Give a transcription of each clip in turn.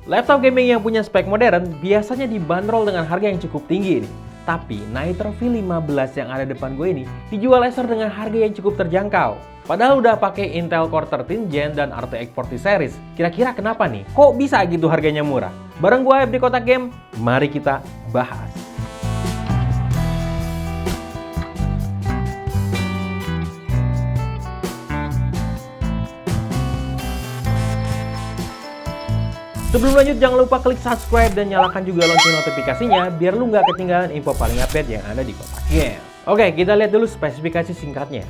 Laptop gaming yang punya spek modern biasanya dibanderol dengan harga yang cukup tinggi nih. Tapi Nitro V15 yang ada depan gue ini dijual Acer dengan harga yang cukup terjangkau. Padahal udah pakai Intel Core 13 Gen dan RTX 40 series. Kira-kira kenapa nih? Kok bisa gitu harganya murah? Bareng gue di Kotak Game, mari kita bahas. Sebelum lanjut, jangan lupa klik subscribe dan nyalakan juga lonceng notifikasinya biar lu nggak ketinggalan info paling update yang ada di Kotak Game. Oke, kita lihat dulu spesifikasi singkatnya.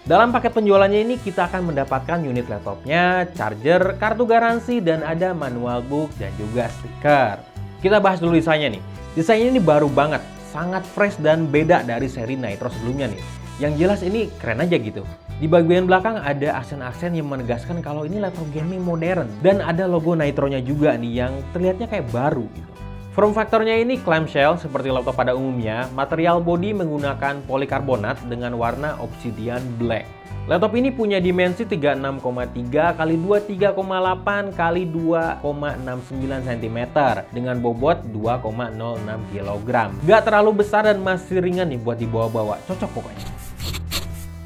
Dalam paket penjualannya ini kita akan mendapatkan unit laptopnya, charger, kartu garansi, dan ada manual book dan juga stiker. Kita bahas dulu desainnya nih. Desainnya ini baru banget, sangat fresh dan beda dari seri Nitro sebelumnya nih. Yang jelas ini keren aja gitu. Di bagian belakang ada aksen-aksen yang menegaskan kalau ini laptop gaming modern. Dan ada logo Nitro-nya juga nih yang terlihatnya kayak baru gitu. Form factor-nya ini clamshell seperti laptop pada umumnya. Material body menggunakan polikarbonat dengan warna obsidian black. Laptop ini punya dimensi 36,3 x 23,8 x 2,69 cm dengan bobot 2,06 kg. Gak terlalu besar dan masih ringan nih buat dibawa-bawa. Cocok pokoknya.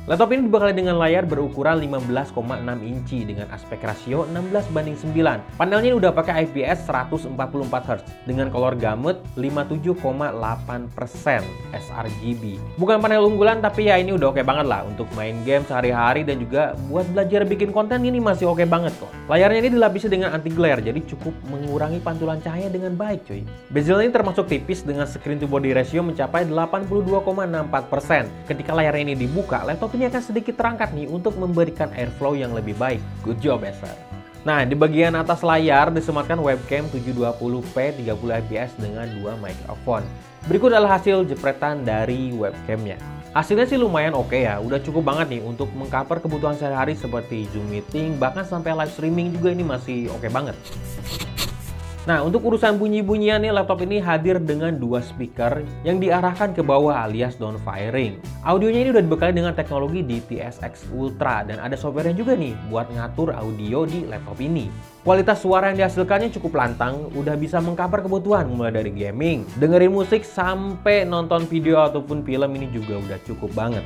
Laptop ini dibekali dengan layar berukuran 15,6 inci dengan aspek rasio 16:9. Panelnya ini udah pakai IPS 144Hz dengan color gamut 57,8% sRGB. Bukan panel unggulan tapi ya ini udah oke banget lah untuk main game sehari-hari dan juga buat belajar bikin konten ini masih oke banget kok. Layarnya ini dilapisi dengan anti glare jadi cukup mengurangi pantulan cahaya dengan baik cuy. Bezel ini termasuk tipis dengan screen to body ratio mencapai 82,64%. Ketika layarnya ini dibuka, laptop ini akan sedikit terangkat nih untuk memberikan airflow yang lebih baik. Good job, Acer. Nah, di bagian atas layar disematkan webcam 720p 30fps dengan 2 mikrofon. Berikut adalah hasil jepretan dari webcamnya. Hasilnya sih lumayan oke ya, udah cukup banget nih untuk mengcover kebutuhan sehari-hari seperti Zoom meeting, bahkan sampai live streaming juga ini masih oke banget. Nah, untuk urusan bunyi-bunyian nih, laptop ini hadir dengan 2 speaker yang diarahkan ke bawah alias down firing. Audionya ini udah dibekali dengan teknologi DTS:X Ultra dan ada softwarenya juga nih buat ngatur audio di laptop ini. Kualitas suara yang dihasilkannya cukup lantang, udah bisa mengcover kebutuhan mulai dari gaming, dengerin musik, sampai nonton video ataupun film ini juga udah cukup banget.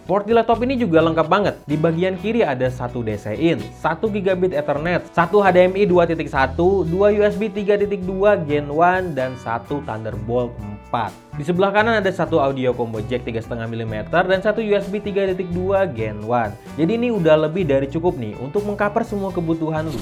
Port di laptop ini juga lengkap banget. Di bagian kiri ada 1 DC in, 1 GB Ethernet, 1 HDMI 2.1, 2 USB 3.2 Gen 1, dan 1 Thunderbolt 4. Di sebelah kanan ada 1 audio combo jack 3,5 mm dan 1 USB 3.2 Gen 1. Jadi ini udah lebih dari cukup nih untuk mengcover semua kebutuhan lu.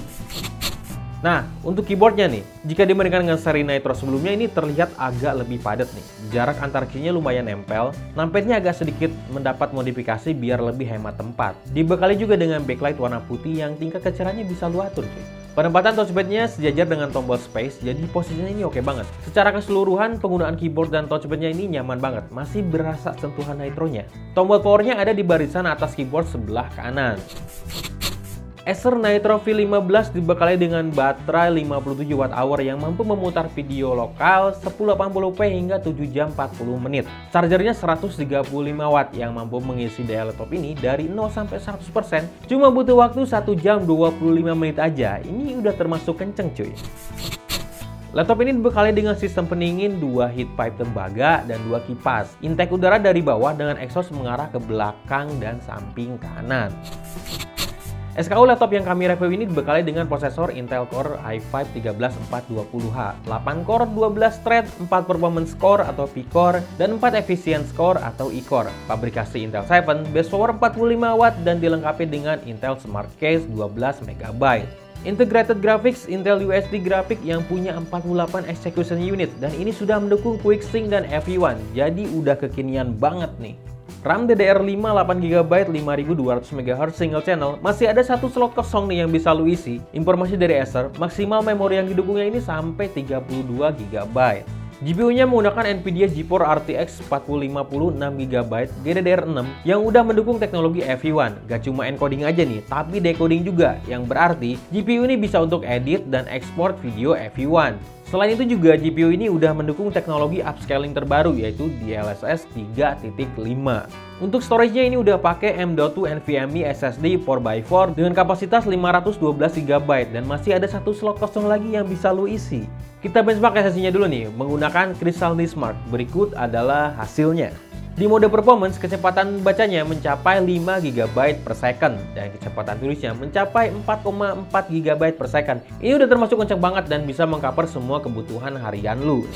Nah, untuk keyboardnya nih, jika dibandingkan dengan seri Nitro sebelumnya ini terlihat agak lebih padat nih. Jarak antar keynya lumayan nempel, numpadnya agak sedikit mendapat modifikasi biar lebih hemat tempat. Dibekali juga dengan backlight warna putih yang tingkat kecerahannya bisa lu atur cuy. Penempatan touchpadnya sejajar dengan tombol space, jadi posisinya ini oke banget. Secara keseluruhan, penggunaan keyboard dan touchpadnya ini nyaman banget, masih berasa sentuhan Nitro-nya. Tombol powernya ada di barisan atas keyboard sebelah kanan. Acer Nitro V15 dibekali dengan baterai 57 Wh yang mampu memutar video lokal 1080p hingga 7 jam 40 menit. Chargernya 135 Watt yang mampu mengisi daya laptop ini dari 0 sampai 100% cuma butuh waktu 1 jam 25 menit aja. Ini udah termasuk kenceng cuy. Laptop ini dibekali dengan sistem pendingin, 2 heat pipe tembaga, dan 2 kipas. Intake udara dari bawah dengan exhaust mengarah ke belakang dan samping kanan. SKU laptop yang kami review ini dibekali dengan prosesor Intel Core i5 13420H, 8 core 12 thread, 4 performance core atau P-core, dan 4 efficiency core atau E-core. Pabrikasi Intel 7, base power 45 Watt dan dilengkapi dengan Intel Smart Case 12 MB. Integrated Graphics Intel USD Graphic yang punya 48 execution unit dan ini sudah mendukung QuickSync dan FE1, jadi udah kekinian banget nih. RAM DDR5 8GB 5200 MHz single channel, masih ada 1 slot kosong nih yang bisa lu isi. Informasi dari Acer, maksimal memori yang didukungnya ini sampai 32GB. GPU-nya menggunakan NVIDIA GeForce RTX 4050 6GB GDDR6 yang udah mendukung teknologi FE1. Gak cuma encoding aja nih, tapi decoding juga, yang berarti GPU ini bisa untuk edit dan ekspor video FE1. Selain itu juga GPU ini udah mendukung teknologi upscaling terbaru yaitu DLSS 3.5. Untuk storage-nya ini udah pakai M.2 NVMe SSD 4x4 dengan kapasitas 512 GB dan masih ada satu slot kosong lagi yang bisa lu isi. Kita benchmark SSD-nya dulu nih menggunakan Crystal Smart. Berikut adalah hasilnya. Di mode performance, kecepatan bacanya mencapai 5 GB per second dan kecepatan tulisnya mencapai 4,4 GB per second. Ini udah termasuk kenceng banget dan bisa mengcover semua kebutuhan harian lu.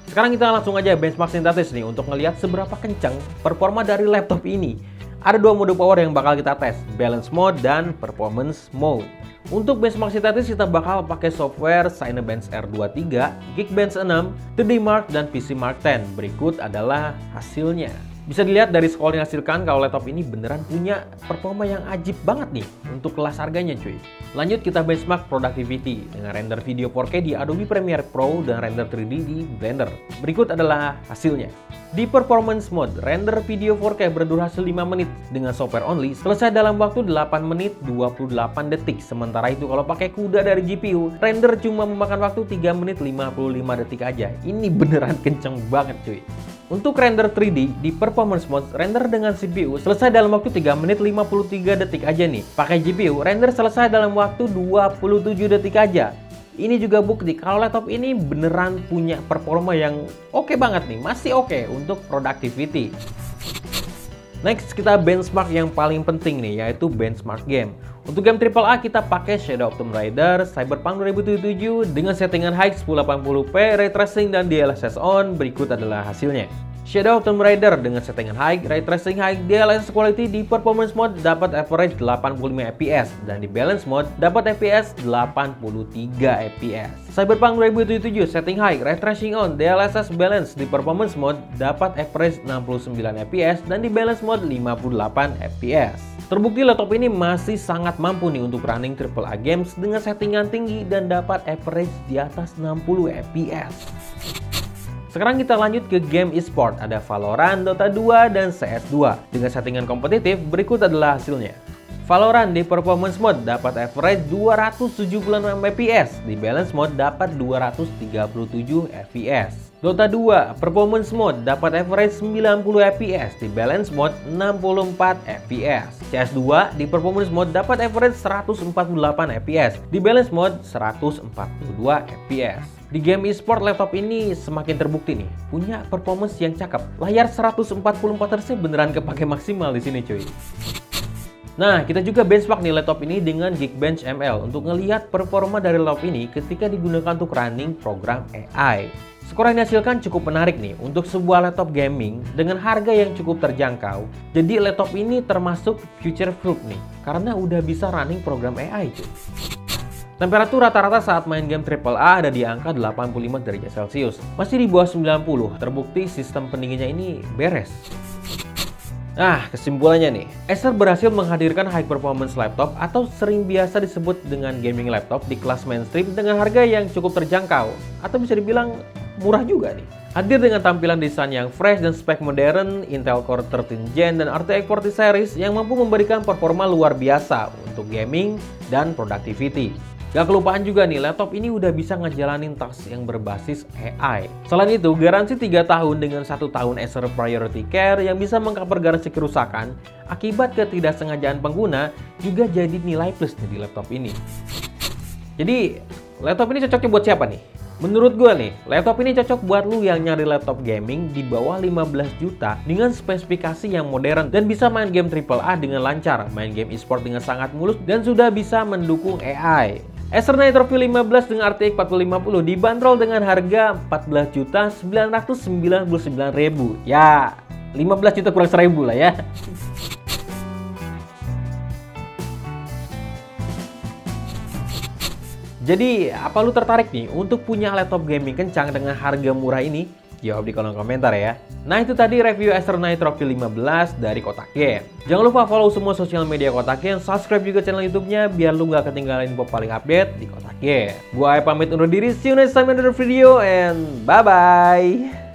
Sekarang kita langsung aja benchmark sintetis nih untuk ngelihat seberapa kencang performa dari laptop ini. Ada dua mode power yang bakal kita tes, balance mode dan performance mode. Untuk benchmark sintetis kita bakal pakai software Cinebench R23, Geekbench 6, 3D Mark, dan PC Mark 10. Berikut adalah hasilnya. Bisa dilihat dari score yang dihasilkan kalau laptop ini beneran punya performa yang ajib banget nih untuk kelas harganya cuy. Lanjut kita benchmark productivity dengan render video 4K di Adobe Premiere Pro dan render 3D di Blender. Berikut adalah hasilnya. Di performance mode, render video 4K berdurasi 5 menit dengan software only selesai dalam waktu 8 menit 28 detik. Sementara itu kalau pakai CUDA dari GPU, render cuma memakan waktu 3 menit 55 detik aja. Ini beneran kenceng banget cuy. Untuk render 3D di performance mode, render dengan CPU selesai dalam waktu 3 menit 53 detik aja nih. Pakai GPU, render selesai dalam waktu 27 detik aja. Ini juga bukti kalau laptop ini beneran punya performa yang oke banget nih, masih oke untuk productivity. Next kita benchmark yang paling penting nih, yaitu benchmark game. Untuk game AAA kita pakai Shadow of Tomb Raider, Cyberpunk 2077 dengan settingan high 1080p, ray tracing dan DLSS on. Berikut adalah hasilnya. Shadow of Tomb Raider dengan settingan high, ray tracing high, DLSS quality di performance mode dapat average 85 fps dan di balance mode dapat FPS 83 fps. Cyberpunk 2077 setting high, ray tracing on, DLSS balance di performance mode dapat average 69 fps dan di balance mode 58 fps. Terbukti laptop ini masih sangat mampu nih untuk running AAA games dengan settingan tinggi dan dapat average di atas 60 fps. Sekarang kita lanjut ke game e-sport, ada Valorant, Dota 2, dan CS2. Dengan settingan kompetitif, berikut adalah hasilnya. Valorant di performance mode dapat average 276 fps, di balance mode dapat 237 fps. Dota 2 performance mode dapat average 90 fps, di balance mode 64 fps. CS2 di performance mode dapat average 148 fps, di balance mode 142 fps. Di game e-sport laptop ini semakin terbukti nih, punya performance yang cakep. Layar 144 Hz beneran kepake maksimal di sini cuy. Nah, kita juga benchmark nih laptop ini dengan Geekbench ML untuk ngelihat performa dari laptop ini ketika digunakan untuk running program AI. Skor yang dihasilkan cukup menarik nih untuk sebuah laptop gaming dengan harga yang cukup terjangkau. Jadi laptop ini termasuk future proof nih, karena udah bisa running program AI cuy. Temperatur rata-rata saat main game AAA ada di angka 85 derajat Celcius. Masih di bawah 90, terbukti sistem pendinginnya ini beres. Nah, kesimpulannya nih, Acer berhasil menghadirkan high performance laptop atau sering biasa disebut dengan gaming laptop di kelas mainstream dengan harga yang cukup terjangkau atau bisa dibilang murah juga nih. Hadir dengan tampilan desain yang fresh dan spek modern, Intel Core 13 Gen dan RTX 40 series yang mampu memberikan performa luar biasa untuk gaming dan productivity. Gak kelupaan juga nih, laptop ini udah bisa ngejalanin task yang berbasis AI. Selain itu, garansi 3 tahun dengan 1 tahun Acer Priority Care yang bisa mengcover garansi kerusakan akibat ketidaksengajaan pengguna juga jadi nilai plus nih di laptop ini. Jadi, laptop ini cocoknya buat siapa nih? Menurut gue nih, laptop ini cocok buat lu yang nyari laptop gaming di bawah 15 juta dengan spesifikasi yang modern dan bisa main game AAA dengan lancar, main game e-sport dengan sangat mulus dan sudah bisa mendukung AI. Acer Nitro V15 dengan RTX 4050 dibanderol dengan harga 14.999.000. Ya, 15 juta kurang 1.000 lah ya. Jadi, apa lu tertarik nih untuk punya laptop gaming kencang dengan harga murah ini? Jawab di kolom komentar ya. Nah, itu tadi review Acer Nitro V15 dari Kotak Game. Jangan lupa follow semua sosial media Kotak Game, subscribe juga channel YouTube-nya biar lu gak ketinggalan info paling update di Kotak Game. Gua pamit undur diri, see you next time in another video and bye-bye.